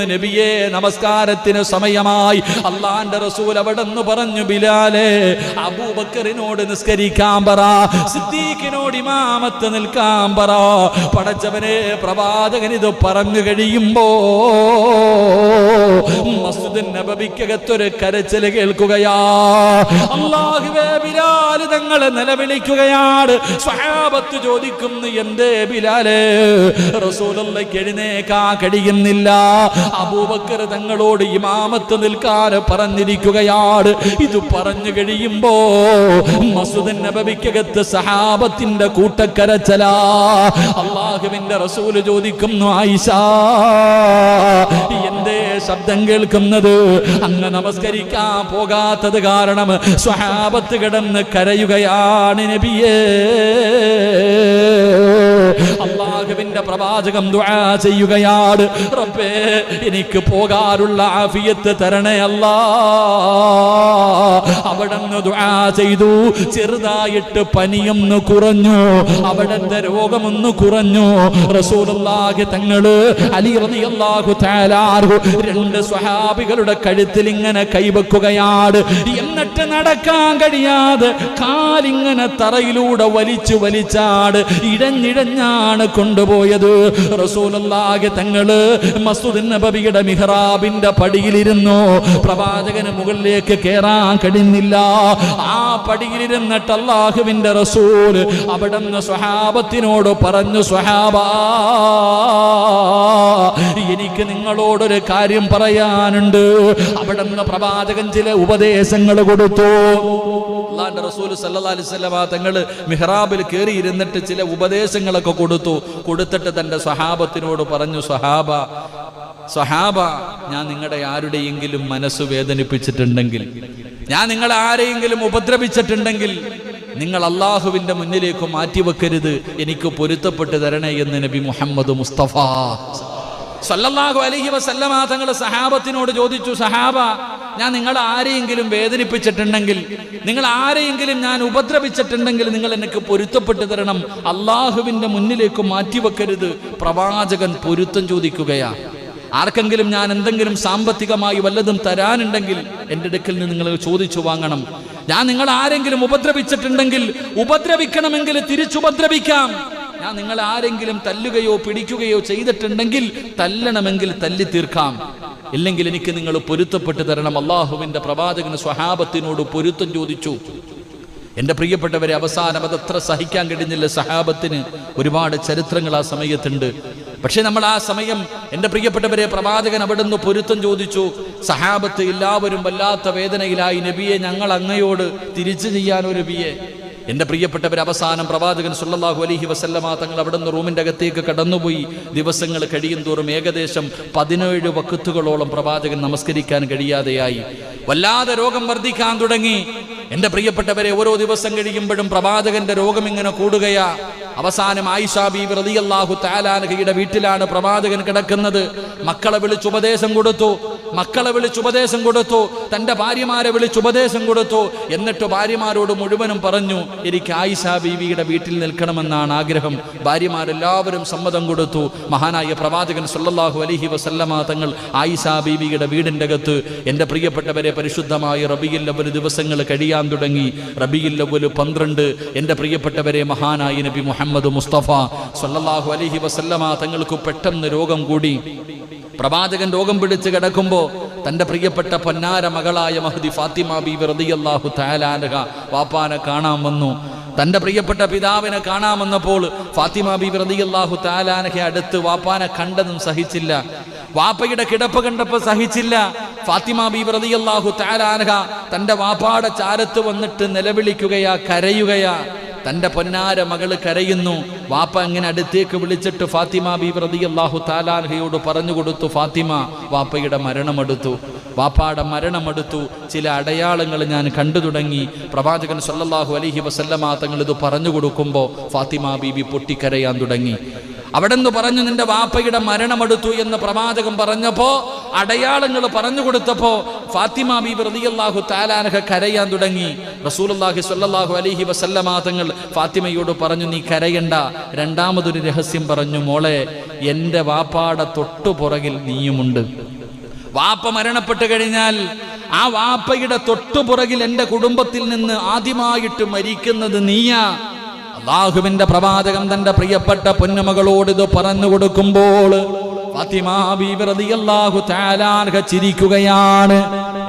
നബിയേ, നമസ്കാരത്തിന് സമയമായി. അള്ളാന്റെ റസൂൽ അവിടെന്ന് പറഞ്ഞു, ബിലാലെ അബൂബക്കറിനോട് നിസ്കരിക്കാൻ പറ, സിദ്ദീഖിനോട് ഇമാമത്ത് നിൽക്കാൻ പറ. പടച്ചവനെ, പ്രവാചകൻ ഇത് പറഞ്ഞു കഴിയുമ്പോ മസ്ജിദ് നബവിക്കകത്തൊരു കരച്ചിൽ കേൾക്കുകയാ. അല്ലാഹുവേ, ബിലാൽ തങ്ങളെ നിലവിളിക്കുകയാണ്. സ്വഹാബത്ത് ചോദിക്കുന്നു, എന്തേ ബിലാലെ? റസൂലുള്ളാഹിക്ക് എഴുന്നേൽക്കാൻ കഴിയുന്നില്ല. അബൂബക്കർ തങ്ങളോട് ഇമാമത്ത് നിൽക്കാൻ പറഞ്ഞിരിക്കുകയാണ്. ഇത് പറഞ്ഞു കഴിയുമ്പോ മസ്ജിദ് നബവിക്കകത്ത് സഹാബത്തിന്റെ കൂട്ടക്കരച്ചലാ. അല്ലാഹുവിന്റെ റസൂൽ ചോദിക്കുന്നു, ആയിഷ, എന്തേ ശബ്ദം കേൾക്കുന്നത്? അങ്ങ് നമസ്കരിക്കാൻ പോകാത്തത് കാരണം സ്വഹാബത്ത് കിടന്ന് കരയുകയാണ് നബിയേ. അല്ലാഹുവിന്റെ പ്രവാചകം ദുആ ചെയ്യുകയാണ്, റബ്ബേ, എനിക്ക് പോകാനുള്ള ആഫിയത്ത് തരണേ അല്ലാ. അവിടുന്ന് ദുആ ചെയ്തു. ചെറുതായിട്ട് പനിയൊന്ന് കുറഞ്ഞു, അവിടുത്തെ രോഗമൊന്ന് കുറഞ്ഞു. റസൂലുള്ളാഹി തങ്ങള് അലി റളിയല്ലാഹു തആല അൻഹു രണ്ട് സ്വഹാബികളുടെ കഴുത്തിൽ ഇങ്ങനെ കൈവെക്കുകയാണ്. എന്നിട്ട് നടക്കാൻ കഴിയാതെ കാലിങ്ങനെ തറയിലൂടെ വലിച്ചാട് ഇഴഞ്ഞിഴഞ്ഞാണ് കൊണ്ടുപോയത്. റസൂലുള്ളാഹി തങ്ങള് മസ്ജിദ് നബവിയുടെ മിഹ്റാബിന്റെ പടിയിലിരുന്നു. പ്രവാചകന് മുകളിലേക്ക് കയറാൻ കഴിയുന്നില്ല. ആ പടിയിലിരുന്നിട്ട് അല്ലാഹുവിന്റെ റസൂൽ അവിടുന്ന് സ്വഹാബത്തിനോട് പറഞ്ഞു, സ്വഹാബാ, എനിക്ക് നിങ്ങളോടൊരു കാര്യം പറയാനുണ്ട്. അവിടുന്ന് പ്രവാചകൻ ചില ഉപദേശങ്ങൾ കൊടുത്തു. അല്ലാഹുവിന്റെ റസൂൽ സല്ലല്ലാഹു അലൈഹി വസല്ലം തങ്ങൾ മിഹ്റാബിൽ കയറി ഇരുന്നിട്ട് ചില ഉപദേശങ്ങളൊക്കെ കൊടുത്തിട്ട് തന്റെ സ്വഹാബത്തിനോട് പറഞ്ഞു, സ്വഹാബ, ഞാൻ നിങ്ങളുടെ ആരുടെയെങ്കിലും മനസ്സ് വേദനിപ്പിച്ചിട്ടുണ്ടെങ്കിൽ, ഞാൻ നിങ്ങളെ ആരെയെങ്കിലും ഉപദ്രവിച്ചിട്ടുണ്ടെങ്കിൽ നിങ്ങൾ അള്ളാഹുവിന്റെ മുന്നിലേക്ക് മാറ്റിവെക്കരുത്, എനിക്ക് പൊരുത്തപ്പെട്ട് തരണേ എന്ന് നബി മുഹമ്മദ് മുസ്തഫ സല്ലല്ലാഹു അലൈഹി വസല്ലമ തങ്ങൾ സഹാബത്തിനോട് ചോദിച്ചു, സഹാബ, ഞാൻ നിങ്ങൾ ആരെയെങ്കിലും വേദനിപ്പിച്ചിട്ടുണ്ടെങ്കിൽ, നിങ്ങൾ ആരെയെങ്കിലും ഞാൻ ഉപദ്രവിച്ചിട്ടുണ്ടെങ്കിൽ നിങ്ങൾ എനിക്ക് പൊരുത്തപ്പെട്ട് തരണം, അള്ളാഹുവിന്റെ മുന്നിലേക്ക് മാറ്റിവെക്കരുത്. പ്രവാചകൻ പൊരുത്തം ചോദിക്കുകയാ. ആർക്കെങ്കിലും ഞാൻ എന്തെങ്കിലും സാമ്പത്തികമായി വല്ലതും തരാനുണ്ടെങ്കിൽ എൻ്റെ അടുക്കൽ നിന്ന് നിങ്ങൾ ചോദിച്ചു വാങ്ങണം. ഞാൻ നിങ്ങൾ ആരെങ്കിലും ഉപദ്രവിച്ചിട്ടുണ്ടെങ്കിൽ ഉപദ്രവിക്കണമെങ്കിൽ തിരിച്ചുപദ്രവിക്കാം. ഞാൻ നിങ്ങൾ ആരെങ്കിലും തല്ലുകയോ പിടിക്കുകയോ ചെയ്തിട്ടുണ്ടെങ്കിൽ തല്ലണമെങ്കിൽ തല്ലി തീർക്കാം. ഇല്ലെങ്കിൽ എനിക്ക് നിങ്ങൾ പൊരുത്തപ്പെട്ട് തരണം. അള്ളാഹുവിന്റെ പ്രവാചകന് സ്വഹാബത്തിനോട് പൊരുത്തം ചോദിച്ചു. എൻ്റെ പ്രിയപ്പെട്ടവരെ, അവസാനം അതത്ര സഹിക്കാൻ കഴിഞ്ഞില്ല സഹാബത്തിന്. ഒരുപാട് ചരിത്രങ്ങൾ ആ സമയത്തുണ്ട്. പക്ഷെ നമ്മൾ ആ സമയം, എൻ്റെ പ്രിയപ്പെട്ടവരെ, പ്രവാചകൻ അവിടുന്ന് പൊരുത്തം ചോദിച്ചു. സഹാബത്ത് എല്ലാവരും വല്ലാത്ത വേദനയിലായി. നബിയെ, ഞങ്ങൾ അങ്ങയോട് തിരിച്ചു ചെയ്യാനോ നബിയെ? എൻ്റെ പ്രിയപ്പെട്ടവർ, അവസാനം പ്രവാചകൻ സല്ലല്ലാഹു അലൈഹി വസല്ലമ തങ്ങൾ അവിടുന്ന് റൂമിൻ്റെ അകത്തേക്ക് കടന്നുപോയി. ദിവസങ്ങൾ കഴിയും തോറും ഏകദേശം 17 വഖത്തുകളോളം പ്രവാചകൻ നമസ്കരിക്കാൻ കഴിയാതെയായി. വല്ലാതെ രോഗം വർദ്ധിക്കാൻ തുടങ്ങി. എൻ്റെ പ്രിയപ്പെട്ടവരെ, ഓരോ ദിവസം കഴിയുമ്പോഴും പ്രവാചകന്റെ രോഗം ഇങ്ങനെ കൂടുകയാ. അവസാനം ആയിഷ ബീവി റളിയല്ലാഹു തആല അൻഹയുടെ വീട്ടിലാണ് പ്രവാചകൻ കിടക്കുന്നത്. മക്കളെ വിളിച്ച് ഉപദേശം കൊടുത്തു, തന്റെ ഭാര്യമാരെ വിളിച്ച് ഉപദേശം കൊടുത്തു. എന്നിട്ട് ഭാര്യമാരോട് മുഴുവനും പറഞ്ഞു, എനിക്ക് ആയിഷ ബീവിയുടെ വീട്ടിൽ നിൽക്കണമെന്നാണ് ആഗ്രഹം. ഭാര്യമാരെല്ലാവരും സമ്മതം കൊടുത്തു. മഹാനായ പ്രവാചകൻ സല്ലല്ലാഹു അലൈഹി വസല്ലമ തങ്ങൾ ആയിഷ ബീവിയുടെ വീടിൻ്റെ അകത്ത്, എൻ്റെ പ്രിയപ്പെട്ടവരെ, പരിശുദ്ധമായ റബീഉൽ അവ്വൽ ദിവസങ്ങൾ കഴിയാൻ തുടങ്ങി. റബീഉൽ അവ്വൽ 12, എൻ്റെ പ്രിയപ്പെട്ടവരെ, മഹാനായ നബി മുഹമ്മദ് മുസ്തഫ സല്ലല്ലാഹു അലൈഹി വസല്ലമ തങ്ങൾക്ക് പെട്ടെന്ന് രോഗം കൂടി. പ്രവാചകൻ രോഗം പിടിച്ച് കിടക്കുമ്പോൾ തൻ്റെ പ്രിയപ്പെട്ട പൊന്നാര മകളായ മഹ്ദി ഫാത്തിമ ബീവി റളിയല്ലാഹു തആല അൻഹ വാപ്പാനെ കാണാൻ വന്നു. തൻ്റെ പ്രിയപ്പെട്ട പിതാവിനെ കാണാൻ വന്നപ്പോൾ ഫാത്തിമ ബീവി റളിയല്ലാഹു തആല അൻഹ അടുത്ത് വാപ്പാനെ കണ്ടതും സഹിച്ചില്ല. വാപ്പയുടെ കിടപ്പ് കണ്ടപ്പോൾ സഹിച്ചില്ല. ഫാത്തിമ ബീവി റളിയല്ലാഹു തആല അൻഹ തൻ്റെ വാപ്പാടെ ചാരത്ത് വന്നിട്ട് നിലവിളിക്കുകയാ, കരയുകയാ. തൻ്റെ പൊന്നാര മകള് കരയുന്നു. വാപ്പ അങ്ങനെ അടുത്തേക്ക് വിളിച്ചിട്ട് ഫാത്തിമ ബീവി റളിയല്ലാഹു തആല അൻഹയോട് പറഞ്ഞു കൊടുത്തു, ഫാത്തിമ, വാപ്പയുടെ വാപ്പാടെ മരണമെടുത്തു. ചില അടയാളങ്ങൾ ഞാൻ കണ്ടു തുടങ്ങി. പ്രവാചകൻ സല്ലല്ലാഹു അലൈഹി വസല്ലമ തങ്ങൾ ഇത് പറഞ്ഞു കൊടുക്കുമ്പോൾ ഫാത്തിമ ബീവി പൊട്ടിക്കരയാൻ തുടങ്ങി. അവിടെന്ന് പറഞ്ഞു, നിന്റെ വാപ്പയുടെ മരണമെടുത്തു എന്ന് പ്രവാചകൻ പറഞ്ഞപ്പോ, അടയാളങ്ങൾ പറഞ്ഞു കൊടുത്തപ്പോ ഫാത്തിമ ബീബി റളിയല്ലാഹു തആല അൻഹ കരയാൻ തുടങ്ങി. റസൂലുള്ളാഹി സ്വല്ലല്ലാഹു അലൈഹി വസല്ലമ തങ്ങൾ ഫാത്തിമയോട് പറഞ്ഞു, നീ കരയണ്ട. രണ്ടാമതൊരു രഹസ്യം പറഞ്ഞു, മോളെ, എൻ്റെ വാപ്പാടെ തൊട്ടുപുറകിൽ നീയുമുണ്ട്. വാപ്പ മരണപ്പെട്ടു കഴിഞ്ഞാൽ ആ വാപ്പയുടെ തൊട്ടുപുറകിൽ എൻ്റെ കുടുംബത്തിൽ നിന്ന് ആദ്യമായിട്ട് മരിക്കുന്നത് നീയാ. അല്ലാഹുവിന്റെ പ്രവാചകൻ തന്റെ പ്രിയപ്പെട്ട പൊന്നുമകളോട് ഇത് പറഞ്ഞു കൊടുക്കുമ്പോൾ ഫാത്തിമ ബീബി റളിയല്ലാഹു തആല അൻഹ ചിരിക്കുകയാണ്.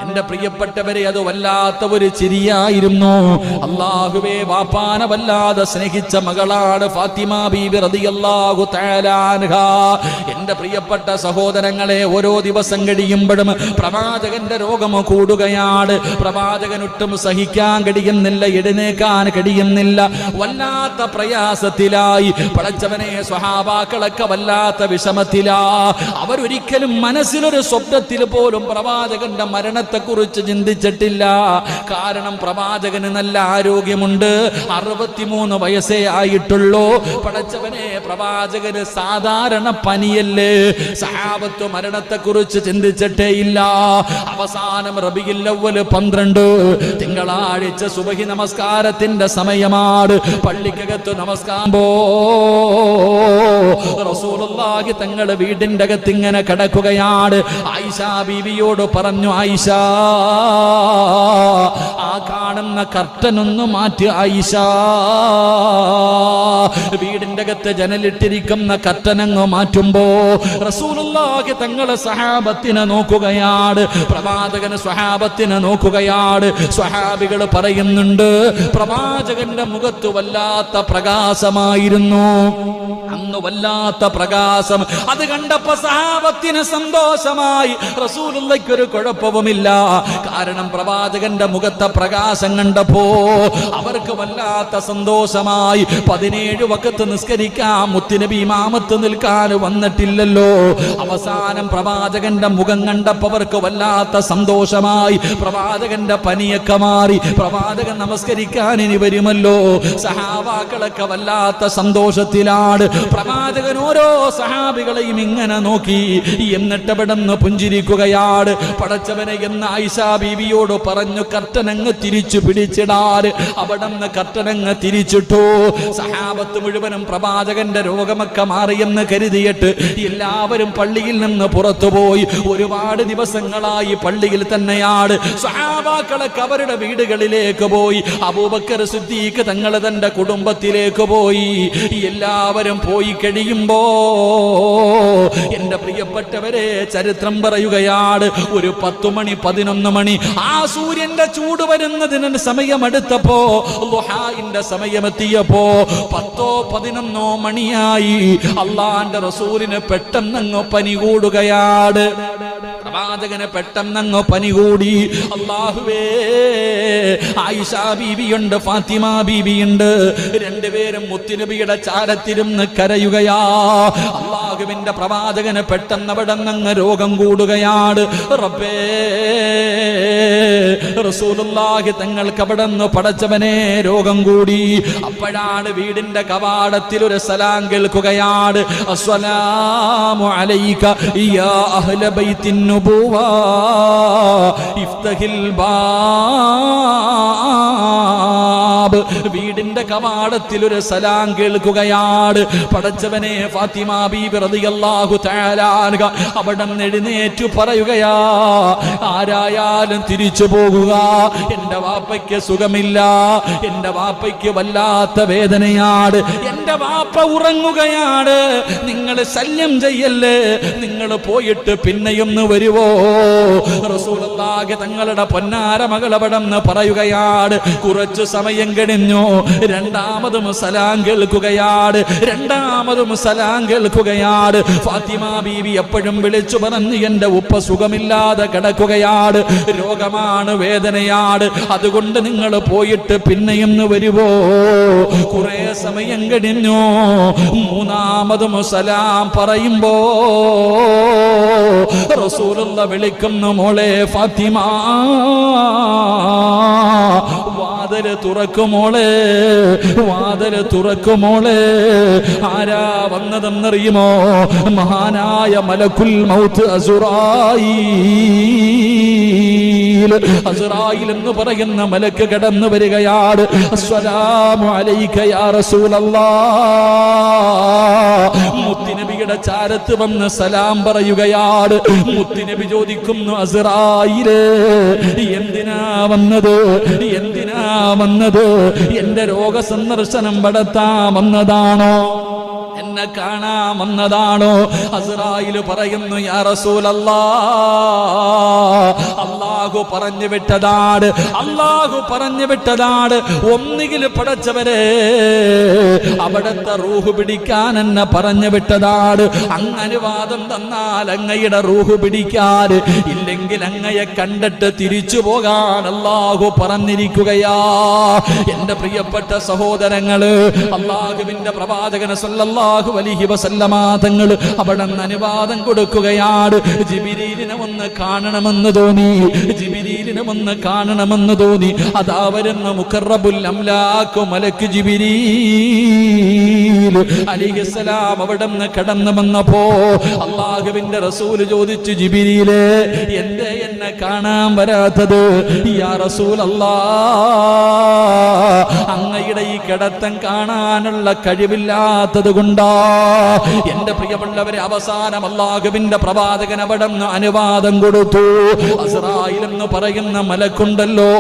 എന്റെ പ്രിയപ്പെട്ടവരെ, അത് വല്ലാത്ത ഒരു ചിരിയായിരുന്നു. അല്ലാഹുവേ, വാപ്പാനെ വല്ലാതെ സ്നേഹിച്ച മകളാണ് ഫാത്തിമ ബീബി റളിയല്ലാഹു തആല അൻഹ. എന്റെ പ്രിയപ്പെട്ട സഹോദരങ്ങളെ, ഓരോ ദിവസം കഴിയുമ്പോഴും പ്രവാചകന്റെ രോഗം കൂടുകയാണ്. പ്രവാചകനൊട്ടും സഹിക്കാൻ കഴിയുന്നില്ല, എഴുന്നേക്കാൻ കഴിയുന്നില്ല. വല്ലാത്ത പ്രയാസത്തിലായി. പടച്ചവനെ, സ്വഹാബാക്കളൊക്കെ വല്ലാത്ത വിഷമത്തിലാ. അവരൊരിക്കലും മനസ്സിലൊരു സ്വപ്നത്തിൽ പോലും പ്രവാചകന്റെ മരണത്തെ കുറിച്ച് ചിന്തിച്ചിട്ടില്ല. കാരണം പ്രവാചകന് നല്ല ആരോഗ്യമുണ്ട്. 63 വയസ്സേ ആയിട്ടുള്ളൂ. പടച്ചവനെ, പ്രവാചകന് സാധാരണ പനിയല്ലേ. സഹാബത്ത് മരണത്തെ കുറിച്ച് ചിന്തിച്ചിട്ടേ ഇല്ല. അവസാനം റബീഉൽ അവ്വൽ 12 തിങ്കളാഴ്ച സുബഹി നമസ്കാരത്തിന്റെ സമയമാണ്. പള്ളിക്കകത്ത് നമസ്കാരം റസൂലുള്ളാഹി തങ്ങൾ വീടിന്റെ അകത്ത് ഇങ്ങനെ കിടക്കുകയാണ്. ആയിഷ ബീവിയോട് പറഞ്ഞു, ആയിഷ, ആ കാണുന്ന കർട്ടനൊന്ന് മാറ്റി. ആയിഷ, വീടിന്റെ അകത്ത് ജനലിട്ടിരിക്കുന്ന കർട്ടനങ്ങ് മാറ്റുമ്പോ റസൂലുള്ളാഹി തങ്ങൾ സഹാബത്തിനെ നോക്കുകയാണ്. പ്രവാചകന് സ്വഹാബത്തിനെ നോക്കുകയാണ്. സ്വഹാബികൾ പറയുന്നുണ്ട്, പ്രവാചകന്റെ മുഖത്ത് വല്ലാത്ത പ്രകാശമായിരുന്നു. അന്ന് വല്ലാത്ത പ്രകാശം. അത് കണ്ടപ്പോ സഹാബത്തിന് സന്തോഷമായി. റസൂലുള്ളാഹിക്ക് ഒരു കുഴപ്പവുമില്ല. കാരണം പ്രവാചകന്റെ മുഖത്തെ പ്രകാശം കണ്ടപ്പോ അവർക്ക് വല്ലാത്ത സന്തോഷമായി. 17 വഖത്ത് നിസ്കരിക്കാൻ മുത്തുനബി ഇമാമത്ത് നിൽക്കാൻ വന്നിട്ടില്ലല്ലോ. അവസാനം പ്രവാചകന്റെ മുഖം കണ്ടപ്പോ അവർക്ക് വല്ലാത്ത സന്തോഷമായി. പ്രവാചകന്റെ പനിയൊക്കെ മാറി. പ്രവാചകൻ നമസ്കരിക്കാൻ ഇനി വരുമല്ലോ. സഹാബാക്കളൊക്കെ വല്ലാത്ത സന്തോഷത്തിലാണ്. പ്രവാചകൻ ഓരോ സഹാബികളെയും ഇങ്ങനെ നോക്കി. എന്നിട്ട് അവിടുന്ന് പുഞ്ചിരിക്കുകയാണ്. പടച്ചവനെ എന്ന് ആയിഷ ബീവിയോട് പറഞ്ഞു, കർട്ടനങ്ങ് തിരിച്ചു പിടിച്ചിടാൻ. അവിടുന്ന് കർട്ടനങ്ങ് തിരിച്ചിട്ടു. സഹാബത്ത് മുഴുവനും പ്രവാചകന്റെ രോഗമൊക്കെ മാറിയെന്ന് കരുതിയിട്ട് എല്ലാവരും പള്ളിയിൽ നിന്ന് പുറത്തുപോയി. ഒരുപാട് ദിവസങ്ങളായി പള്ളിയിൽ തന്നെയാണ്. സഹാബാക്കളൊക്കെ അവരുടെ വീടുകളിലേക്ക് പോയി. അബൂബക്കർ സിദ്ദീഖ് തങ്ങൾ തന്റെ കുടുംബത്തിലേക്ക് പോയി. എല്ലാവരും പോയി കഴിയുമ്പോ എന്റെ പ്രിയപ്പെട്ടവരെ, ചരിത്രം പറയുകയാണ്, ഒരു 10 മണി 11 മണി ആ സൂര്യന്റെ ചൂട് വരുന്നതിന് സമയമെടുത്തപ്പോ, ളുഹാന്റെ സമയമെത്തിയപ്പോ 10 11 മണിയായി. അള്ളാന്റെ റസൂലിന് പെട്ടെന്നങ്ങ് പനി കൂടുകയാണ്. പ്രവാചകന് പെട്ടെന്നങ്ങ് പനി കൂടി. അല്ലാഹുവേ, ആയിഷ ബീവിയുണ്ട്, ഫാത്തിമ ബീവിയുണ്ട്. രണ്ടുപേരും മുത്തുനബിയുടെ ചാരത്തിരുന്ന് കരയുകയാ. അല്ലാഹുവിന്റെ പ്രവാചകന് പെട്ടെന്ന് അവിടെ നിന്ന് രോഗം കൂടുകയാണ്. റബ്ബേ, റസൂലുള്ളാഹി തങ്ങൾക്ക് അവിടെ നിന്ന് പടച്ചവനെ രോഗം കൂടി. അപ്പോഴാണ് വീടിന്റെ കവാടത്തിൽ ഒരു സലാം കേൾക്കുകയാണ്. അസ്സലാമു അലൈക യാ അഹ്ല ബൈത്തിൻ നുബുവ ഇഫ്തഹിൽ ബാബ്. വീടിന്റെ കവാടത്തിൽ ഒരു സലാം കേൾക്കുകയാണ്. പടച്ചവനെ, ഫാത്തിമ ബീബി റളിയല്ലാഹു തആല അൻഹ അവിടെ നിന്ന് എഴുന്നേറ്റു പറയുകയാ, ആരായാലും തിരിച്ചു പോകുക. എന്റെ വാപ്പയ്ക്ക് സുഖമില്ല. എന്റെ വാപ്പയ്ക്ക് വല്ലാത്ത വേദനയാണ്. എന്റെ വാപ്പ ഉറങ്ങുകയാണ്. നിങ്ങൾ ശല്യം ചെയ്യല്ലേ. നിങ്ങൾ പോയിട്ട് പിന്നെയൊന്ന് വരുവോ? റസൂലുള്ളാഹി തങ്ങളുടെ പൊന്നാര മകൾ അവിടെ നിന്ന് പറയുകയാണ്. കുറച്ചു സമയം കഴിഞ്ഞു. രണ്ടാമതും സലാം കേൾക്കുകയാണ്. രണ്ടാമതും സലാം കേൾക്കുകയാണ്. ഫാത്തിമ ബീവി എപ്പോഴും വിളിച്ചു പറഞ്ഞു, എന്റെ ഉപ്പ സുഖമില്ലാതെ കിടക്കുകയാണ്. രോഗമാണ്, വേദനയാണ്. അതുകൊണ്ട് നിങ്ങൾ പോയിട്ട് പിന്നെയും വരുവോ? കുറെ സമയം കഴിഞ്ഞു. മൂന്നാമതും സലാം പറയുമ്പോ റസൂലുള്ള വിളിക്കുന്നു, മോളെ ഫാത്തിമ, വാതില് തുറക്കുമോളെ, വാതില് തുറക്കുമോളെ. ആരാ വന്നതെന്നറിയുമോ? മഹാനായ മലക്കുൽ മൗത്ത് അസ്റായീൽ. അസ്റായീൽ എന്ന് പറയുന്ന മലക്ക് കടന്നു വരികയാണ്. അസ്സലാമു അലൈക യാ റസൂലല്ലാഹ്. മുത്തുനബിയുടെ ചാരത്ത് വന്ന് സലാം പറയുകയാണ്. മുത്തുനബി ചോദിക്കുന്നു, അസ്റായീലേ, എന്തിനാ വന്നത്? എന്തിനാ വന്നത്? എന്റെ രോഗസന്ദർശനം നടത്താൻ വന്നതാണോ? എന്നെ കാണാൻ വന്നതാണോ? അസ്റായീൽ പറയുന്നു, യാ റസൂലല്ലാഹ്, അല്ലാഹു പറഞ്ഞു വിട്ടതാണ്, അല്ലാഹു പറഞ്ഞു വിട്ടതാണ്. ഒന്നുകിൽ പടച്ചവരെ അവിടുത്തെ റൂഹ് പിടിക്കാൻ എന്നെ പറഞ്ഞു വിട്ടതാണ്. അങ്ങ് അനുവാദം തന്നാൽ അങ്ങയുടെ റൂഹ് പിടിക്കാൻ, ഇല്ലെങ്കിൽ അങ്ങയെ കണ്ടിട്ട് തിരിച്ചു പോകാൻ അല്ലാഹു പറഞ്ഞിരിക്കുകയാ. എന്റെ പ്രിയപ്പെട്ട സഹോദരങ്ങള്, അല്ലാഹുവിന്റെ പ്രവാചകൻ സല്ലല്ലാഹു അലൈഹി വസല്ലമ തങ്ങൾ അവിടെ അനുവാദം കൊടുക്കുകയാണ്. ജിബ്രീലിനെ ഒന്ന് കാണണമെന്ന് തോന്നി, ജിബ്രീലിനെ ഒന്ന് കാണണമെന്ന് തോന്നി. അതാ വരുന്ന മുഖറബുൽ അംലാഖ് മലക്ക് ജിബ്രീൽ അലൈഹിസ്സലാം അവിടെ നിന്ന് കടന്നു വന്നപ്പോ അല്ലാഹുവിന്റെ റസൂൽ ചോദിച്ചു, ജിബ്രീലേ, എന്നെ കാണാൻ വരാത്തത്? യാ റസൂലല്ലാഹ്, അങ്ങയുടെ ഈ കിടത്തം കാണാനുള്ള കഴിവില്ലാത്തത് കൊണ്ടാ. എന്റെ പ്രിയമുള്ളവരെ, അവസാനം അല്ലാഹുവിന്റെ പ്രവാചകൻ അവിടെ അനുവാദം കൊടുത്തു. അസ്റായീൽ എന്ന് പറയുന്ന മലക്കുണ്ടല്ലോ,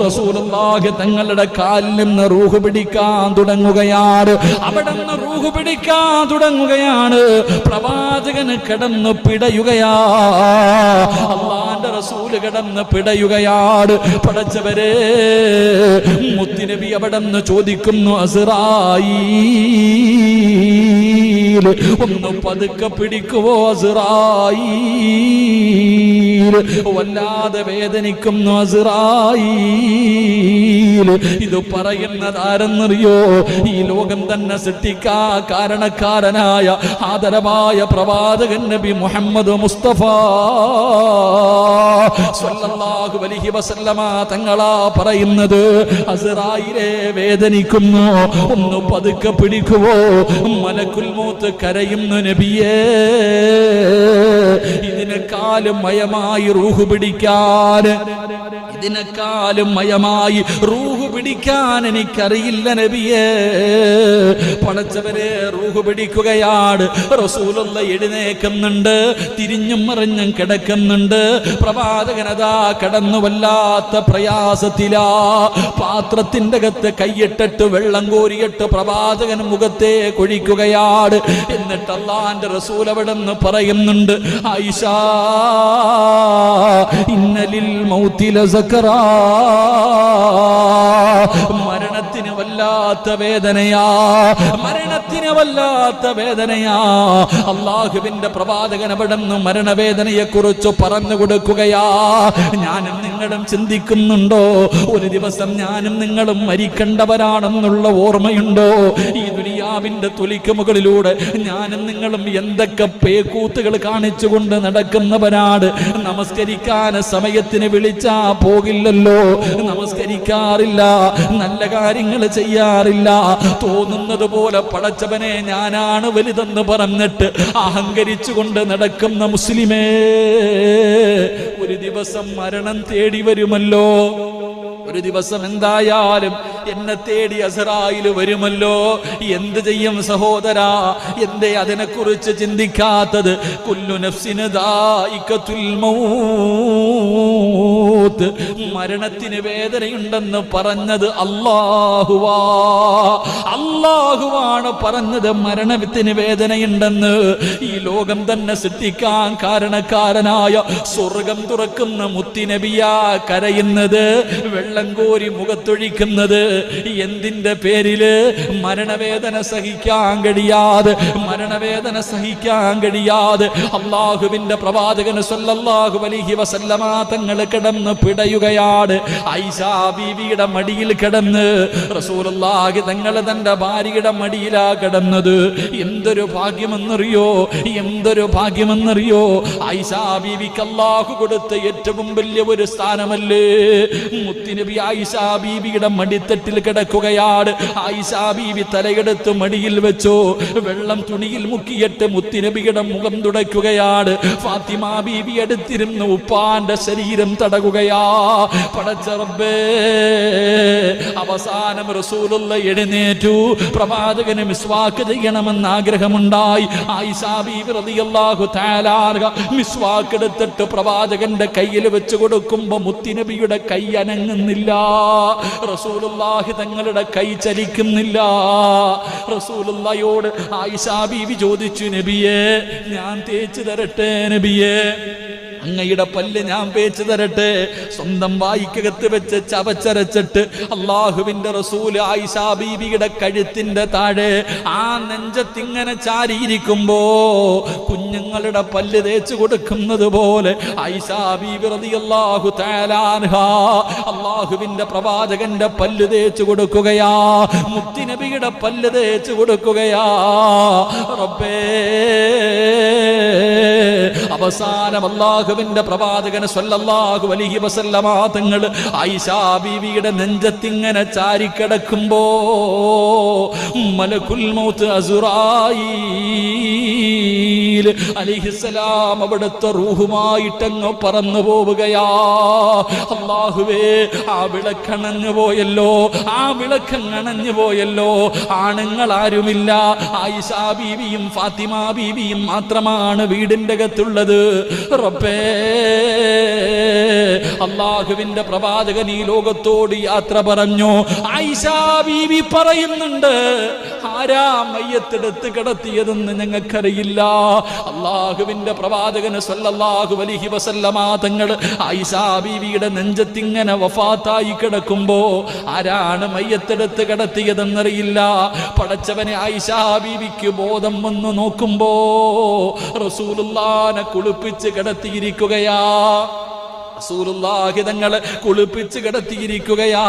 റസൂലുള്ളാഹി തങ്ങളുടെ കാലിൽ നിന്ന് റൂഹ് പിടിക്കാൻ തുടങ്ങുകയാണ്. അവിടെ നിന്ന് റൂഹ് പിടിക്കാൻ തുടങ്ങുകയാണ്. പ്രവാചകന് കിടന്നു പിടയുകയാ. അല്ലാഹുവിന്റെ റസൂല് കിടന്ന് പിടയുകയാണ്. പടച്ചവരെ, മുത്തുനബി അവിടെ നിന്ന് ചോദിക്കുന്നു, അസ്റായീൽ, ഒന്ന് പതുക്കെ പിടിക്കുവോ അസ്റായീൽ? വല്ലാതെ വേദനിക്കുന്നു അസ്റായീൽ. ഇത് പറയുന്നത് ആരെന്നറിയോ? ഈ ലോകം തന്നെ സൃഷ്ടിക്കാ കാരണക്കാരനായ ആദരവായ പ്രവാചകൻ നബി മുഹമ്മദ് മുസ്തഫ സ്വല്ലല്ലാഹു അലൈഹി വസല്ലമ തങ്ങളാ പറയുന്നത്. അസ്റായീലേ, വേദനിക്കുന്നു, ഒന്ന് പതുക്കെ പിടിക്കുവോ? മലക്കുൽ മൗത്ത് കരയുന്നു, നബിയേ, ഇതിനെക്കാളും മയമായി റൂഹ് പിടിക്കാൻ, ഇതിനെക്കാളും മയമായി റൂഹ് പിടിക്കാൻ എനിക്കറിയില്ല നബിയേ. പടച്ചവരെ, റൂഹ് പിടിക്കുകയാണ്. റസൂലുള്ള എഴുന്നേക്കുന്നുണ്ട്, തിരിഞ്ഞും മറിഞ്ഞും കിടക്കുന്നുണ്ട്. പ്രവാചകനതാ കടന്നു വല്ലാത്ത പ്രയാസത്തിലാ. പാത്രത്തിന്റെ അകത്ത് കൈയിട്ടിട്ട് വെള്ളം കോരിയിട്ട് പ്രവാചകൻ മുഖത്തെ കൊഴിക്കുകയാണ്. എന്നിട്ട് അല്ലാഹുവിന്റെ റസൂൽ അവിടെന്ന് പറയുന്നുണ്ട്, ആയിഷ, ഇന്നലിൽ മൗതി ലസക്കറാ, മരണത്തിന് വല്ലാത്ത വേദനയാ, മരണത്തിന് വല്ലാത്ത വേദനയാ. അല്ലാഹുവിന്റെ പ്രവാചകൻ അവിടെന്ന് മരണവേദനയെ കുറിച്ച് പറഞ്ഞു കൊടുക്കുകയാ. ഞാനും നിങ്ങളും ചിന്തിക്കുന്നുണ്ടോ? ഒരു ദിവസം ഞാനും നിങ്ങളും മരിക്കേണ്ടവരാണെന്നുള്ള ഓർമ്മയുണ്ടോ? ഈ ദുനിയാവിന്റെ തൊലിക്ക് മുകളിലൂടെ ഞാനും നിങ്ങളും എന്തൊക്കെ പേക്കൂത്തുകൾ കാണിച്ചുകൊണ്ട് നടക്കുന്നവരാണ്. നമസ്കരിക്കാൻ സമയത്തിന് വിളിച്ചാ പോകില്ലല്ലോ, നമസ്കരിക്കാറില്ല, നല്ല കാര്യങ്ങൾ ചെയ്യാറില്ല. തോന്നുന്നത് പോലെ പടച്ചവനെ ഞാനാണ് വലുതെന്ന് പറഞ്ഞിട്ട് അഹങ്കരിച്ചുകൊണ്ട് നടക്കുന്ന മുസ്ലിമേ, ഒരു ദിവസം മരണം തേടി വരുമല്ലോ. ഒരു ദിവസം എന്തായാലും എന്നെ തേടി അസ്റായീൽ വരുമല്ലോ. എന്ത് ചെയ്യും സഹോദരാ? എന്തേ അതിനെക്കുറിച്ച് ചിന്തിക്കാത്തത്? കുല്ലു നഫ്സിന് ദായിഖത്തുൽ മൗത്ത്, മരണത്തിന് വേദനയുണ്ടെന്ന് പറഞ്ഞത് അല്ലാഹുവാ. അല്ലാഹുവാണ് പറഞ്ഞത് മരണത്തിന് വേദനയുണ്ടെന്ന്. ഈ ലോകം തന്നെ സൃഷ്ടിക്കാൻ കാരണക്കാരനായ സ്വർഗം തുറക്കുന്ന മുത്തുനബിയാ കരയുന്നത്, വെള്ളം കോരി മുഖത്തൊഴിക്കുന്നത്. എന്തിന്റെ പേരില്? മരണവേദന സഹിക്കാൻ കഴിയാതെ, മരണവേദന സഹിക്കാൻ കഴിയാതെ അല്ലാഹുവിന്റെ പ്രവാചകൻ സല്ലല്ലാഹു അലൈഹി വസല്ലമ തങ്ങൾ കിടന്ന് പിടയുകയാണ്. ആയിഷാ ബീവിയുടെ മടിയിൽ കിടന്ന് റസൂലുള്ളാഹി തങ്ങൾ തന്റെ ഭാര്യയുടെ മടിയിലാ കിടന്നത്. എന്തൊരു ഭാഗ്യമെന്നറിയോ, എന്തൊരു ഭാഗ്യമെന്നറിയോ. ആയിഷാ ബീവിക്ക് അല്ലാഹു കൊടുത്ത ഏറ്റവും വലിയ ഒരു സ്ഥാനമല്ലേ. മുത്തുനബി ആയിഷാ ബീവിയുടെ മടിത്തട്ടിൽ കിടക്കുകയാണ്. ആയിഷാ ബീവി തലയെടുത്ത് മടിയിൽ വെച്ചോ, വെള്ളം തുണിയിൽ മുക്കിയിട്ട് മുത്തുനബിയുടെ മുഖം തുടയ്ക്കുകയാണ്. ഫാത്തിമ ബീവി അടുത്തിരുന്ന് ഉപ്പാന്റെ ശരീരം തടകുകയാ. പടച്ച റബ്ബേ, അവസാനം റസൂലുള്ള എഴുന്നേറ്റു. പ്രവാചകന് മിസ്വാക്ക് ചെയ്യണമെന്ന് ആഗ്രഹമുണ്ടായി. ആയിഷാ ബീവി റളിയല്ലാഹു തആല അൻഹ മിസ്വാക്ക് എടുത്തിട്ട് പ്രവാചകന്റെ കയ്യിൽ വെച്ച് കൊടുക്കുമ്പോ മുത്തുനബിയുടെ കൈ അനങ്ങുന്നില്ല. റസൂലുള്ളാഹി തങ്ങളുടെ കൈ ചലിക്കുന്നില്ല. റസൂലുള്ളാഹിയോട് ആയിഷാ ബീവി ചോദിച്ചു, നബിയേ ഞാൻ തേച്ചു തരട്ടെ? നബിയേ അങ്ങയുടെ പല്ല് ഞാൻ പേച്ചു തരട്ടെ? സ്വന്തം വായിക്കകത്ത് വെച്ച് ചവച്ചരച്ചിട്ട് അള്ളാഹുവിന്റെ റസൂൽ ആയിഷാ ബീവിയുടെ കഴുത്തിന്റെ താഴെ ആ നെഞ്ചത്തിങ്ങനെ ചാരിയിരിക്കുമ്പോ കുഞ്ഞുങ്ങളുടെ പല്ല് തേച്ചു കൊടുക്കുന്നത് പോലെ ആയിഷാ ബീവി റളിയല്ലാഹു തആല അൻഹ അള്ളാഹുവിന്റെ പ്രവാചകന്റെ പല്ല് തേച്ചു കൊടുക്കുകയാ. മുത്തുനബിയുടെ പല്ല് തേച്ചു കൊടുക്കുകയാ. റബ്ബേ, അവസാനം അല്ലാഹുവിന്റെ പ്രവാചകൻ സ്വല്ലല്ലാഹു അലൈഹി വസല്ലമ തങ്ങൾ ആയിഷാ ബീവിയുടെ നെഞ്ചത്തിങ്ങനെ ചാരിക്കിടക്കുമ്പോ മലക്കുൽ മൗത്ത് അസ്റായീൽ അലൈഹിസ്സലാം അവിടുത്തെ റൂഹുമായിട്ടങ്ങ് പറന്നു പോവുകയാ. അല്ലാഹുവേ, ആ വിളക്കണഞ്ഞു പോയല്ലോ, ആ വിളക്കണഞ്ഞു പോയല്ലോ. ആണുങ്ങൾ ആരുമില്ല, ആയിഷാ ബീവിയും ഫാത്തിമ ബീവിയും മാത്രമാണ് വീടിന്റെ അകത്തുള്ളത്. റബ്ബേ, അല്ലാഹുവിന്റെ പ്രവാചകൻ ഈ ലോകത്തോട് യാത്ര പറഞ്ഞു. ആയിഷാ ബീവി പറയുന്നുണ്ട്, ആരാ മയ്യത്തെടുത്ത് കിടത്തിയതെന്ന് ഞങ്ങൾക്കറിയില്ല. അല്ലാഹുവിന്റെ പ്രവാചകൻ സ്വല്ലല്ലാഹു അലൈഹി വസല്ലമ തങ്ങൾ ആയിഷാ ബീവിയുടെ നെഞ്ചത്തിങ്ങനെ വഫാത്തായി കിടക്കുമ്പോ ആരാണ് മയ്യത്തെടുത്ത് കിടത്തിയതെന്നറിയില്ല. പടച്ചവനെ, ആയിഷാ ബീവിക്ക് ബോധം വന്നു നോക്കുമ്പോ റസൂലുള്ളാഹിനെ കുളിപ്പിച്ച് കിടത്തിയിരിക്കുകയാ. റസൂലുള്ളാഹി തങ്ങളെ കുളിപ്പിച്ച് കിടത്തിയിരിക്കുകയാ.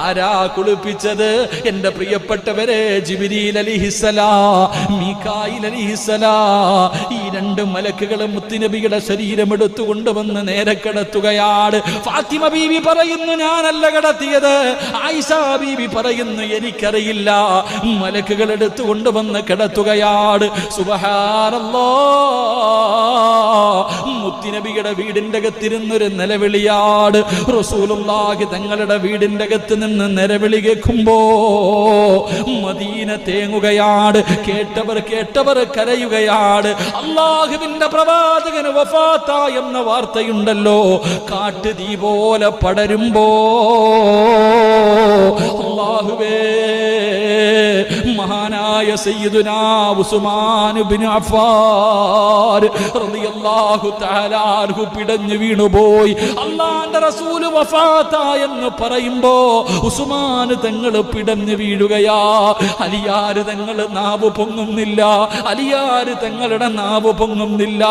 ആരാ കുളിപ്പിച്ചത്? എന്റെ പ്രിയപ്പെട്ടവരെ, ജിബ്രീൽ അലൈഹിസ്സലാം, മീകായിൽ അലൈഹിസ്സലാം. ഈ രണ്ട് മലക്കുകൾ മുത്തുനബിയുടെ ശരീരം എടുത്തു കൊണ്ടുവന്ന് നേരെ കിടത്തുകയാണ്. ഫാത്തിമ ബീവി പറയുന്നു, ഞാനല്ല കിടത്തിയത്. ആയിഷാ ബീവി പറയുന്നു, എനിക്കറിയില്ല. മലക്കുകൾ എടുത്തു കൊണ്ടുവന്ന് കിടത്തുകയാണ്. സുബ്ഹാനല്ലാഹ്, മുത്തുനബിയുടെ വീടിന്റെ അകത്തിരുന്നൊരു നിലവിളിയാട്. റസൂലുള്ളാഹി തങ്ങളുടെ വീടിന്റെ അകത്ത് നിന്ന് നിലവിളി കേൾക്കുമ്പോ മദീന തേങ്ങുകയാണ്. കേട്ടവർ കരയുകയാണ്. അല്ലാഹുവിന്റെ പ്രവാചകന് വഫാത്ത എന്ന വാർത്തയുണ്ടല്ലോ, കാട്ടുതീ പോലെ പടരുമ്പോ അല്ലാഹുവേ, മഹാനായ സയ്യിദുനാ ഉസ്മാൻ ഇബ്നു അഫ്ഫാൻ റളിയല്ലാഹു തആല അൻഹു പിടഞ്ഞു വീണുപോയി. അല്ലാഹുവിന്റെ റസൂൽ വഫാത്ത എന്ന് പറയുമ്പോ ഉസ്മാൻ തങ്ങൾ പിടഞ്ഞു വീഴുകയാ. അലിയാര് തങ്ങൾ നാവ് പൊങ്ങുന്നില്ല, അലിയാര് തങ്ങളുടെ നാവ് പൊങ്ങുന്നില്ല.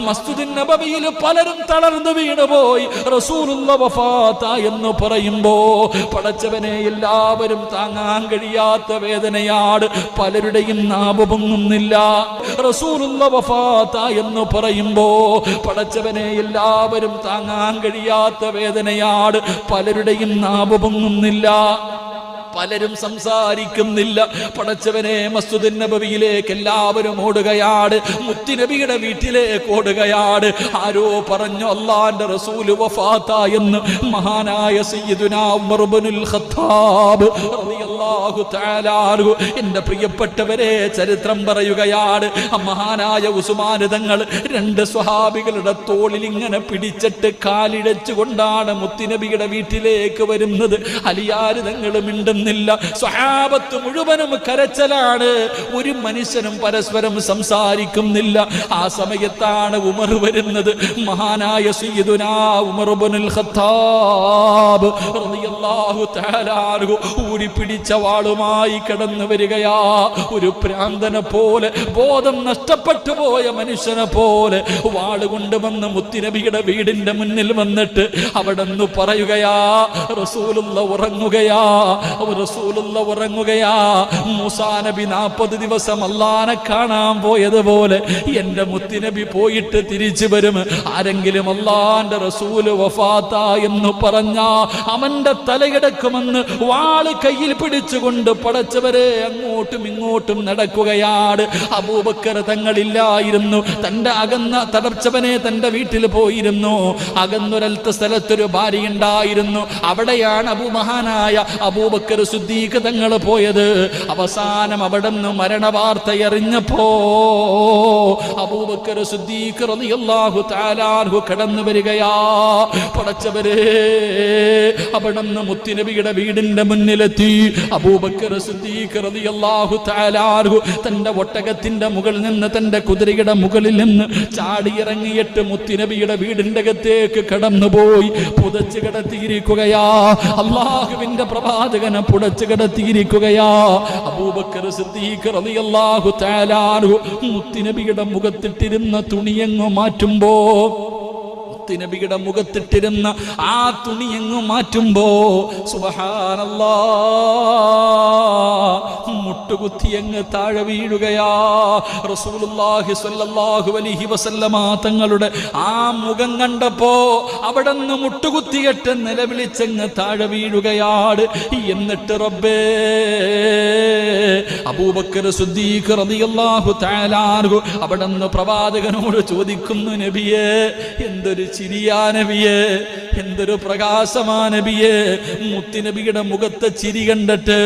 മസ്ജിദുൻ നബവിയിൽ പലരും തളർന്നു വീണുപോയി. റസൂലുള്ളാഹി വഫാത്ത എന്ന് പറയുമ്പോ പടച്ചവനെ, എല്ലാവരും താങ്ങാൻ കഴിയാത്ത വേദനയാണ്. പലരുടെയും നാവ് പൊങ്ങുന്നില്ല. റസൂലുള്ളാഹി വഫാത്ത എന്ന് പറയുമ്പോ പടച്ചവനെ, എല്ലാവരും താങ്ങാൻ കഴിയാത്ത വേദനയാണ്. പലരുടെയും നാവ് പൊങ്ങുന്നില്ല, പലരും സംസാരിക്കുന്നില്ല. പടച്ചവനെ, മസ്ജിദുൻ നബവിയിലേക്ക് എല്ലാവരും ഓടുകയാണ്. മുത്തുനബിയുടെ വീട്ടിലേക്ക് ഓടുകയാണ്. ആരോ പറഞ്ഞു, അല്ലാഹുവിന്റെ റസൂൽ വഫാത്ത എന്ന്. മഹാനായ സയ്യിദുനാ ഉമർ ഇബ്നുൽ ഖത്താബ് റളിയല്ലാഹു തആല അൻഹു. എൻ്റെ പ്രിയപ്പെട്ടവരെ, ചരിത്രം പറയുകയാണ്. മഹാനായ ഉസ്മാൻ തങ്ങൾ രണ്ട് സ്വഹാബികളുടെ തോളിൽ ഇങ്ങനെ പിടിച്ചിട്ട് കാലിഴച്ചുകൊണ്ടാണ് മുത്തുനബിയുടെ വീട്ടിലേക്ക് വരുന്നത്. അലിയാർ തങ്ങൾ മിണ്ടുന്നില്ല. മിണ്ടുന്നില്ല. സ്വഹാബത്ത് മുഴുവനും കരച്ചലാണ്. ഒരു മനുഷ്യനും പരസ്പരം സംസാരിക്കുന്നില്ല. ആ സമയത്താണ് ഉമർ വരുന്നത്. മഹാനായ സയ്യിദുനാ ഉമർ ഇബ്നുൽ ഖത്താബ് റളിയല്ലാഹു തആല അൻഹു ഊരിപ്പിടിച്ച വാളുമായി കടന്നു വരികയാ. ഒരു ഭ്രാന്തനെ പോലെ, ബോധം നഷ്ടപ്പെട്ടു പോയ മനുഷ്യനെ പോലെ വാള് കൊണ്ടുവന്ന് മുത്തുനബിയുടെ വീടിന്റെ മുന്നിൽ വന്നിട്ട് അവിടെ നിന്ന് പറയുകയാ, റസൂലുള്ള ഉറങ്ങുകയാ, റസൂലുള്ള ഉറങ്ങുകയാ. മൂസാ നബി 40 ദിവസം അല്ലാഹനെ കാണാൻ പോയതുപോലെ എന്റെ മുത്തുനബി പോയിട്ട് തിരിച്ചു വരും. ആരെങ്കിലും അല്ലാഹന്റെ റസൂല് വഫാത്താ എന്ന് പറഞ്ഞാ അവന്റെ തലകിടക്കുമെന്ന് വാള് കയ്യിൽ പിടിച്ചുകൊണ്ട് പടച്ചവരെ അങ്ങോട്ടും ഇങ്ങോട്ടും നടക്കുകയാണ്. അബൂബക്കർ തങ്ങളില്ലായിരുന്നു. തന്റെ അകന്ന തടർച്ചവനെ തന്റെ വീട്ടിൽ പോയിരുന്നു. അകന്നൊരൽത്ത സ്ഥലത്തൊരു ഭാര്യ ഉണ്ടായിരുന്നു. അവിടെയാണ് മഹാനായ അബൂബക്കർ സിദ്ദീഖ് തങ്ങൾ പോയത്. അവസാനം അവിടെ നിന്ന് മരണവാർത്ത അറിഞ്ഞപ്പോ അബൂബക്കർ സിദ്ദീഖ് റളിയല്ലാഹു തആല അൻഹു കടന്നു വരികയാ. പടച്ചവരെ, അവിടെ നിന്ന് മുത്തുനബിയുടെ വീടിന്റെ മുന്നിലെത്തി. അബൂബക്കർ സിദ്ദീഖ് റളിയല്ലാഹു തആല അൻഹു തന്റെ ഒട്ടകത്തിന്റെ മുകളിൽ നിന്ന്, തന്റെ കുതിരയുടെ മുകളിൽ നിന്ന് ചാടിയിറങ്ങിയിട്ട് മുത്തുനബിയുടെ വീടിന്റെ അകത്തേക്ക് കടന്നുപോയി. പുതച്ചു കിടത്തിയിരിക്കുകയാ. അല്ലാഹുവിന്റെ പ്രവാചകനെ പുതച്ചു കിടത്തിയിരിക്കുകയാ. അബൂബക്കർ സിദ്ദീഖ് റളിയല്ലാഹു തആല അൻഹു മുത്തുനബിയുടെ മുഖത്തിട്ടിരുന്ന തുണിയങ്ങ് മാറ്റുമ്പോ, നബിയുടെ മുഖത്തിട്ടിരുന്ന ആ തുണി എങ്ങ് മാറ്റുമ്പോ സുബ്ഹാനല്ലാഹ് മുട്ടുകുത്തി അങ്ങ് താഴെ വീഴുകയാ. റസൂലുള്ളാഹി സ്വല്ലല്ലാഹു അലൈഹി വസല്ലമ തങ്ങളുടെ ആ മുഖം കണ്ടപ്പോ അവിടെ നിന്ന് മുട്ടുകുത്തിയിട്ട് നിലവിളിച്ചങ്ങ് താഴെ വീഴുകയാണ്. എന്നിട്ട് റബ്ബേ, അബൂബക്കർ സിദ്ദീഖ് റളിയല്ലാഹു തആല അൻഹു അവിടെ നിന്ന് പ്രവാചകനോട് ചോദിക്കുന്നു, നബിയേ, എന്തൊരു ചിരിയാ നബിയേ, എന്തൊരു പ്രകാശമാ നബിയേ. മുത്തുനബിയുടെ മുഖത്തെ ചിരി കണ്ടിട്ട്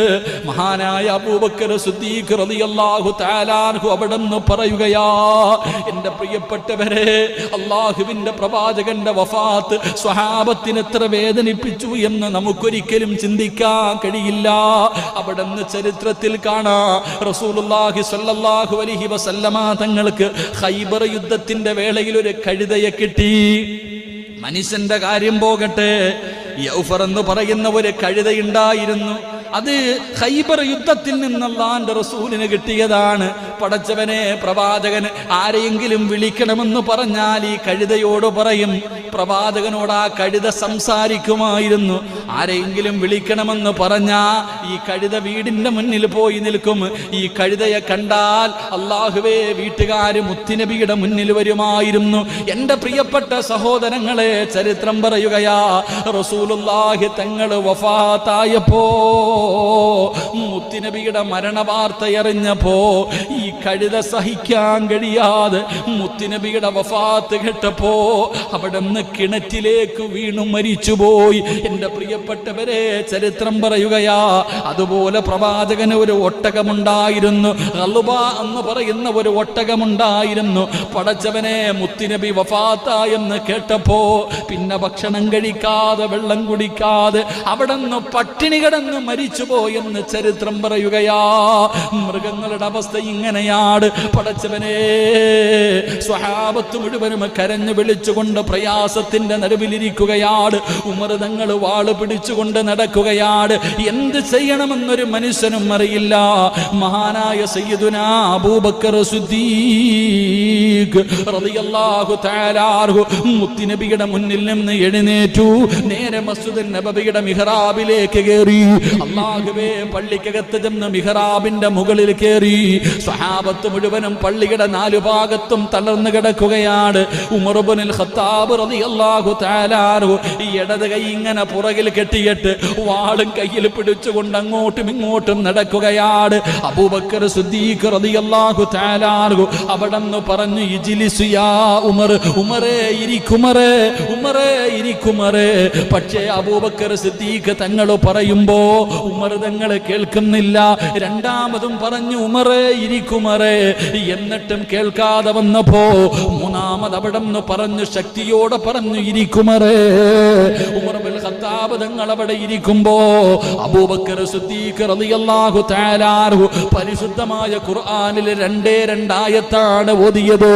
മഹാനായ അബൂബക്കർ സിദ്ദീഖ് റളിയല്ലാഹു തആല അൻഹു അവിടെ നിന്ന് പറയുകയാ, എന്റെ പ്രിയപ്പെട്ടവരെ, അല്ലാഹുവിന്റെ പ്രവാചകന്റെ വഫാത്ത് സ്വഹാബത്തിനെ എത്ര വേദനിപ്പിച്ചു എന്ന് നമുക്കൊരിക്കലും ചിന്തിക്കാൻ കഴിയില്ല. അവിടെ നിന്ന് ചരിത്രത്തിൽ കാണാം, റസൂലുള്ളാഹി സ്വല്ലല്ലാഹു അലൈഹി വസല്ലമ തങ്ങൾക്ക് ഖൈബർ യുദ്ധത്തിന്റെ വേളയിൽ ഒരു കഴുതയെ കിട്ടി. മനുഷ്യന്റെ കാര്യം പോകട്ടെ, യൗഫർ എന്ന് പറയുന്ന ഒരു കഴുതയുണ്ടായിരുന്നു. അത് ഖൈബർ യുദ്ധത്തിൽ നിന്ന് അല്ലാഹുവിന്റെ റസൂലിന് കിട്ടിയതാണ്. പടച്ചവനെ, പ്രവാചകൻ ആരെയെങ്കിലും വിളിക്കണമെന്ന് പറഞ്ഞാൽ ഈ കഴുതയോട് പറയും. പ്രവാചകനോട് ആ കഴുത സംസാരിക്കുമായിരുന്നു. ആരെയെങ്കിലും വിളിക്കണമെന്ന് പറഞ്ഞാ ഈ കഴുത വീടിന്റെ മുന്നിൽ പോയി നിൽക്കും. ഈ കഴുതയെ കണ്ടാൽ അല്ലാഹുവേ, വീട്ടുകാര് മുത്തുനബിയുടെ മുന്നിൽ വരുമായിരുന്നു. എന്റെ പ്രിയപ്പെട്ട സഹോദരങ്ങളെ, ചരിത്രം പറയുകയാ, റസൂലുള്ളാഹി തങ്ങൾ വഫാത്തായപ്പോ, മുത്തുനബിയുടെ മരണവാർത്ത അറിഞ്ഞപ്പോ ഈ കഴുത സഹിക്കാൻ കഴിയാതെ മുത്തുനബിയുടെ വഫാത്ത് കേട്ടപ്പോ അവിടെ നിന്ന് കിണറ്റിലേക്ക് വീണു മരിച്ചുപോയി. എന്റെ പ്രിയപ്പെട്ടവരെ, ചരിത്രം പറയുകയാ, അതുപോലെ പ്രവാചകന് ഒരു ഒട്ടകമുണ്ടായിരുന്നു. ഖൽബ എന്ന് പറയുന്ന ഒരു ഒട്ടകമുണ്ടായിരുന്നു. പടച്ചവനെ, മുത്തുനബി വഫാത്തായെന്ന് കേട്ടപ്പോ പിന്നെ ഭക്ഷണം കഴിക്കാതെ വെള്ളം കുടിക്കാതെ അവിടെ നിന്ന് പട്ടിണി കിടന്ന് മരിച്ചുപോയെന്ന് ചരിത്രം പറയുകയാ. മൃഗങ്ങളുടെ അവസ്ഥ ഇങ്ങനെയാണ്. പടച്ചവനെ, സ്വഹാബത്ത് മുഴുവനും കരഞ്ഞു വിളിച്ചുകൊണ്ട് പ്രയാസത്തിന്റെ നടുവിലിരിക്കുകയാണ്. ഉമർ തങ്ങൾ വാള് പിടിച്ചുകൊണ്ട് നടക്കുകയാണ്. എന്ത് ചെയ്യണമെന്നൊരു മനുഷ്യനും അറിയില്ല. മഹാനായ സയ്യിദുനാ അബൂബക്കർ സിദ്ദീഖ് റളിയല്ലാഹു തആല അൻഹു മുത്തുനബിയുടെ മുന്നിൽ നിന്ന് എഴുന്നേറ്റു. നേരെ മസ്ജിദുൻ നബവിയുടെ മിഹ്റാബിലേക്ക് കയറി. അല്ലാഹുവേ, പള്ളിക്കകത്ത് ചെന്ന് മിഹ്റാബിന്റെ മുകളിൽ കയറി. സ്വഹാബത്ത് മുഴുവനും പള്ളിയുടെ 4 ഭാഗത്തും തളർന്നു കിടക്കുകയാണ്. ഉമർ ഇബ്നുൽ ഖത്താബ് റളിയല്ലാഹു തആല അൻഹു ഈ ഇടത് കൈ ഇങ്ങനെ പുറകിൽ കെട്ടിയിട്ട് വാളും കയ്യിൽ പിടിച്ചുകൊണ്ട് അങ്ങോട്ടും ഇങ്ങോട്ടും നടക്കുകയാണ്. അബൂബക്കർ സിദ്ദീഖ് റളിയല്ലാഹു തആല അൻഹു അവിടെ നിന്ന് പറഞ്ഞു, ഇജ്ലിസു യാ ഉമർ, ഉമറേ ഇരിക്കുമറേ, ഉമറേ ഇരിക്കുമറേ. പക്ഷേ അബൂബക്കർ സിദ്ദീഖ് തങ്ങൾ പറയുമ്പോ ഉമർ തങ്ങൾ കേൾക്കുന്നില്ല. രണ്ടാമതും പറഞ്ഞു, ഉമറേ ഇരിക്കും ഉമറേ. എന്നിട്ടും കേൾക്കാതെ വന്നപ്പോ മൂന്നാമത് അവിടെന്ന് പറഞ്ഞു, ശക്തിയോടെ പറഞ്ഞു, ഇരിക്കുമറേ. ഉമർ ഇബ്നുൽ ഖത്താബ് തങ്ങൾ അവിടെ ഇരിക്കുമ്പോ അബൂബക്കർ സിദ്ദീഖ് റളിയല്ലാഹു തആല അൻഹു പരിശുദ്ധമായ ഖുർആനിൽ 2 ആയത്താണ് ഓതിയത്.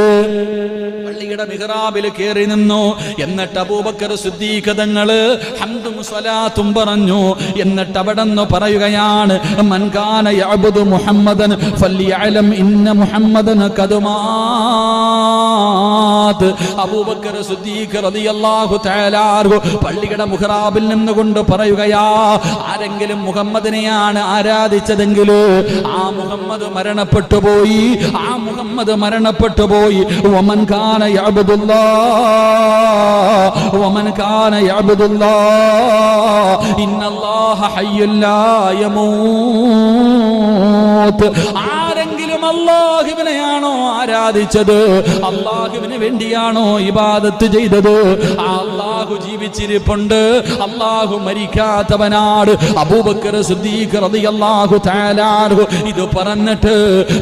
പള്ളിയുടെ മിഹ്റാബിൽ കയറി നിന്നു. എന്നിട്ട് അബൂബക്കർ സിദ്ദീഖ് തങ്ങള് ഹംദും സ്വലാത്തും പറഞ്ഞു. എന്നിട്ട് അവിടെന്ന് പറയുകയാണ്, മൻ കാന യഅബ്ദു മുഹമ്മദൻ ഫല്യഅലം ഇന്ന മുഹമ്മദൻ ഖദ് മാത്. അബൂബക്കർ സിദ്ദീഖ് റളിയല്ലാഹു തആല അൻഹു പള്ളിയുടെ മിഹ്റാബിൽ നിന്നുകൊണ്ട് പറയുകയാ, ആരെങ്കിലും മുഹമ്മദിനെയാണ് ആരാധിച്ചതെങ്കിൽ ആ മുഹമ്മദ് മരണപ്പെട്ടു പോയി, ആ മുഹമ്മദ് മരണപ്പെട്ടു പോയി. വമൻ കാന യഅബ്ദുല്ലാഹ് വമൻ കാന യഅബ്ദുല്ലാഹ് ഇന്നല്ലാഹ ഹയ്യുൻ ലാ യമൂത്ത്. ആരെങ്കിലും അല്ലാഹുവിനെയാണോ ആരാധിച്ചത്, അല്ലാഹുവിന് വേണ്ടിയാണോ ഇബാദത്ത് ചെയ്തത്, ആ അല്ലാഹു ജീവിച്ചിരിപ്പുണ്ട്, അല്ലാഹു മരിക്കാത്തവനാണ്. അബൂബക്കർ സിദ്ദീഖ് റളിയല്ലാഹു തആല അൻഹു ഇത് പറഞ്ഞിട്ട്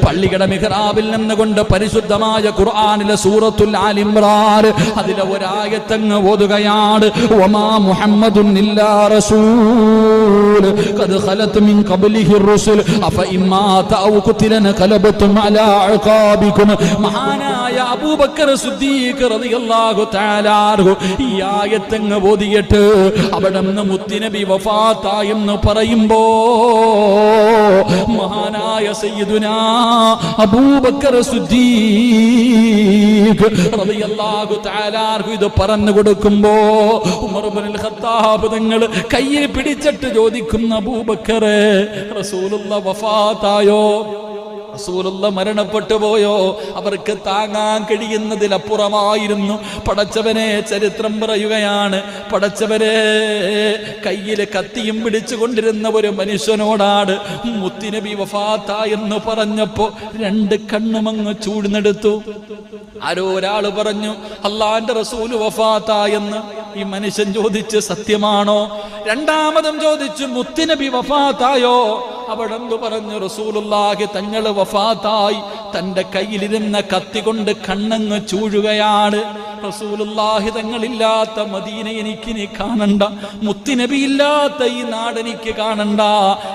പള്ളിയുടെ മിഹ്റാബിൽ നിന്നുകൊണ്ട് പരിശുദ്ധമായ ഖുർആനിലെ സൂറത്തുൽ ആൽ ഇംറാൻ അതിലെ ഒരായത്തങ്ങ് ഓതുകയാണ്. വമാ മുഹമ്മദുൻ ഇല്ലാ റസൂൽ ഖദ് ഖലത് മിൻ ഖബ്ലിഹി റുസുൽ അഫ ഇമ്മാത ഔ ഖുതിലന ഖലബതും അലാ അഖാബികും. മഹാനായ അബൂബക്കർ സിദ്ദീഖ് റളിയല്ലാഹു തആല അൻഹു ഈ ആയത്തങ്ങ് ഓതിയിട്ട് അവിടുന്ന് മുത്തുനബി വഫാത്തായെന്ന് പറയുമ്പോ മഹാനായ സയ്യിദുനാ അബൂബക്കർ സിദ്ദീഖ് റളിയല്ലാഹു തആല അൻഹു ഇത് പറഞ്ഞു കൊടുക്കുമ്പോ ഉമർ ഇബ്നുൽ ഖത്താബ് തങ്ങൾ കയ്യിൽ പിടിച്ചിട്ട് ചോദിക്കുന്ന, അബൂബക്കറെ, റസൂലുള്ളാഹ് വഫാത്തായോ, റസൂലുള്ള മരണപ്പെട്ടു പോയോ? അവർക്ക് താങ്ങാൻ കഴിയുന്നതിലപ്പുറമായിരുന്നു. പടച്ചവനെ, ചരിത്രം പറയുകയാണ്, പടച്ചവനെ കയ്യില് കത്തിയും പിടിച്ചുകൊണ്ടിരുന്ന ഒരു മനുഷ്യനോടാണ് മുത്തുനബി വഫാത്ത എന്ന് പറഞ്ഞപ്പോ 2 കണ്ണുമങ്ങ് ചൂടുന്നെടുത്തു. ആരോ ഒരാൾ പറഞ്ഞു, അള്ളാന്റെ റസൂല് വഫാത്ത എന്ന്. ഈ മനുഷ്യൻ ചോദിച്ച്, സത്യമാണോ? രണ്ടാമതും ചോദിച്ചു, മുത്തുനബി വഫാത്തായോ? അവിടെ പറഞ്ഞു, റസൂലുള്ളാഹി തങ്ങൾ വഫാത്തായി. തന്റെ കയ്യിലിരുന്ന കത്തി കൊണ്ട് കണ്ണങ്ങ് ചൂഴുകയാണ്. റസൂലുള്ളാഹി തങ്ങളില്ലാത്ത മദീന എനിക്കിനി കാണണ്ട, മുത്തുനബി ഇല്ലാത്ത ഈ നാടെനിക്ക് കാണണ്ട.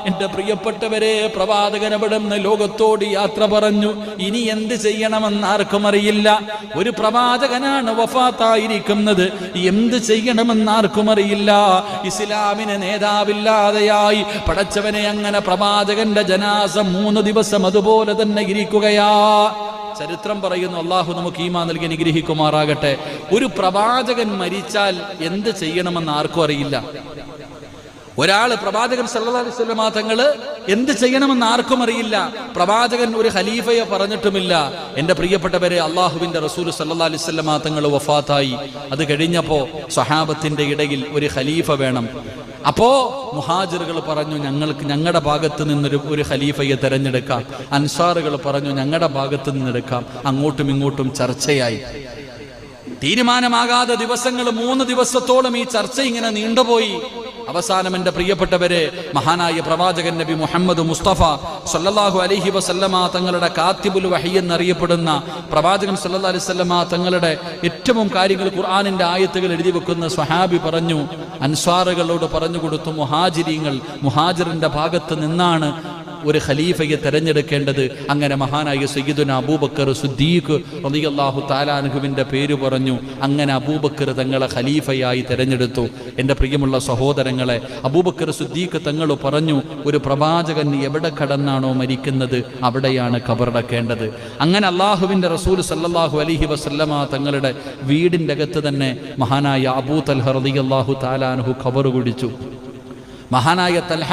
എന്റെ പ്രിയപ്പെട്ടവരെ, പ്രവാചകൻ അവിടുന്ന് ലോകത്തോട് യാത്ര പറഞ്ഞു. ഇനി എന്ത് ചെയ്യണമെന്ന് ആർക്കും അറിയില്ല. ഒരു പ്രവാചകനാണ് വഫാത്തായിരിക്കുന്നത്, എന്ത് ചെയ്യണമെന്ന് ആർക്കും അറിയില്ല. ഇസ്ലാമിന് നേതാവില്ലാതെയായി. പടച്ചവനെ, അങ്ങനെ പ്രവാചകന്റെ ജനാസ 3 ദിവസം അതുപോലെ തന്നെ ഇരിക്കുകയാ. ചരിത്രം പറയുന്നു, അള്ളാഹു നമുക്ക് ഈമാൻ നൽകി അനുഗ്രഹിക്കുമാറാകട്ടെ. ഒരു പ്രവാചകൻ മരിച്ചാൽ എന്ത് ചെയ്യണമെന്ന് ആർക്കും അറിയില്ല. ഒരാള് പ്രവാചകൻ സല്ലല്ലാഹു അലൈഹി വസല്ലം തങ്ങള് എന്ത് ചെയ്യണമെന്ന് ആർക്കും അറിയില്ല. പ്രവാചകൻ ഒരു ഖലീഫയെ പറഞ്ഞിട്ടുമില്ല. എന്റെ പ്രിയപ്പെട്ടവരെ, അള്ളാഹുവിന്റെ റസൂൽ സല്ലല്ലാഹു അലൈഹി വസല്ലം തങ്ങൾ വഫാത്തായി. അത് കഴിഞ്ഞപ്പോ സ്വഹാബത്തിന്റെ ഇടയിൽ ഒരു ഖലീഫ വേണം. അപ്പോ മുഹാജിറുകൾ പറഞ്ഞു, ഞങ്ങളുടെ ഭാഗത്ത് നിന്നൊരു ഖലീഫയെ തെരഞ്ഞെടുക്കാം. അൻസാറുകൾ പറഞ്ഞു, ഞങ്ങളുടെ ഭാഗത്ത് നിന്നെടുക്കാം. അങ്ങോട്ടും ഇങ്ങോട്ടും ചർച്ചയായി. തീരുമാനമാകാതെ ദിവസങ്ങൾ 3 ദിവസത്തോളം ഈ ചർച്ച ഇങ്ങനെ നീണ്ടുപോയി. അവസാനം എന്റെ പ്രിയപ്പെട്ടവരെ, മഹാനായ പ്രവാചകൻ നബി മുഹമ്മദ് മുസ്തഫ സല്ലല്ലാഹു അലൈഹി വസല്ലമ തങ്ങളുടെ കാത്തിബുൽ വഹി എന്നറിയപ്പെടുന്ന പ്രവാചകൻ സല്ലല്ലാഹു അലൈഹി വസല്ലമ തങ്ങളുടെ ഏറ്റവും കാര്യങ്ങൾ ഖുർആനിന്റെ ആയത്തുകൾ എഴുതി വെക്കുന്ന സ്വഹാബി പറഞ്ഞു, അൻസ്വാറുകളോട് പറഞ്ഞു കൊടുത്തു, മുഹാജിറിന്റെ ഭാഗത്ത് നിന്നാണ് ഒരു ഖലീഫയെ തെരഞ്ഞെടുക്കേണ്ടത്. അങ്ങനെ മഹാനായ സയ്യിദുന അബൂബക്കർ സിദ്ദീഖ് റളിയല്ലാഹു തആല അൻഹുവിന്റെ പേര് പറഞ്ഞു. അങ്ങനെ അബൂബക്കർ തങ്ങളെ ഖലീഫയായി തെരഞ്ഞെടുത്തു. എൻ്റെ പ്രിയമുള്ള സഹോദരങ്ങളെ, അബൂബക്കർ സിദ്ദീഖ് തങ്ങൾ പറഞ്ഞു, ഒരു പ്രവാചകൻ എവിടെ കടന്നാണോ മരിക്കുന്നത് അവിടെയാണ് ഖബറടക്കേണ്ടത്. അങ്ങനെ അള്ളാഹുവിൻ്റെ റസൂൽ സല്ലല്ലാഹു അലൈഹി വസല്ലമ തങ്ങളുടെ വീടിൻ്റെ അകത്ത് തന്നെ മഹാനായ അബൂ തൽഹ റളിയല്ലാഹു തആല അൻഹു ഖബർ കുടിച്ചു. മഹാനായ തൽഹ,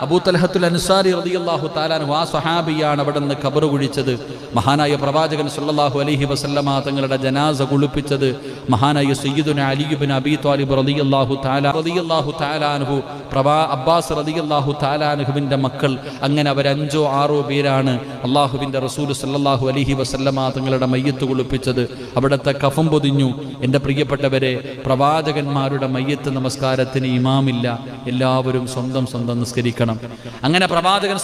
അബൂ തൽഹത്തുൽ അൻസാരി റളിയല്ലാഹു തആല അൻഹു, ആ സ്വഹാബിയാണ് അവിടെ നിന്ന് ഖബർ കുഴിച്ചത്. മഹാനായ പ്രവാചകൻ സല്ലല്ലാഹു അലൈഹി വസല്ലമ തങ്ങളുടെ ജനാസ കുളിപ്പിച്ചത് മഹാനായ സയ്യിദുന അലി ഇബ്നു അബീ ത്വാലിബ് റളിയല്ലാഹു തആല അൻഹു, അബ്ബാസ് റളിയല്ലാഹു തആല അൻഹുവിൻ്റെ മക്കൾ. അങ്ങനെ അവർ 5 or 6 പേരാണ് അള്ളാഹുവിൻ്റെ റസൂൽ സല്ലല്ലാഹു അലൈഹി വസല്ലമ തങ്ങളുടെ മയ്യത്ത് കുളിപ്പിച്ചത്. അവിടുത്തെ കഫം പൊതിഞ്ഞു. എൻ്റെ പ്രിയപ്പെട്ടവരെ, പ്രവാചകന്മാരുടെ മയ്യത്ത് നമസ്കാരത്തിന് ഇമാമില്ല, എല്ലാവരും സ്വന്തം നിസ്കരിക്കണം. അങ്ങനെ പ്രവാചകൻ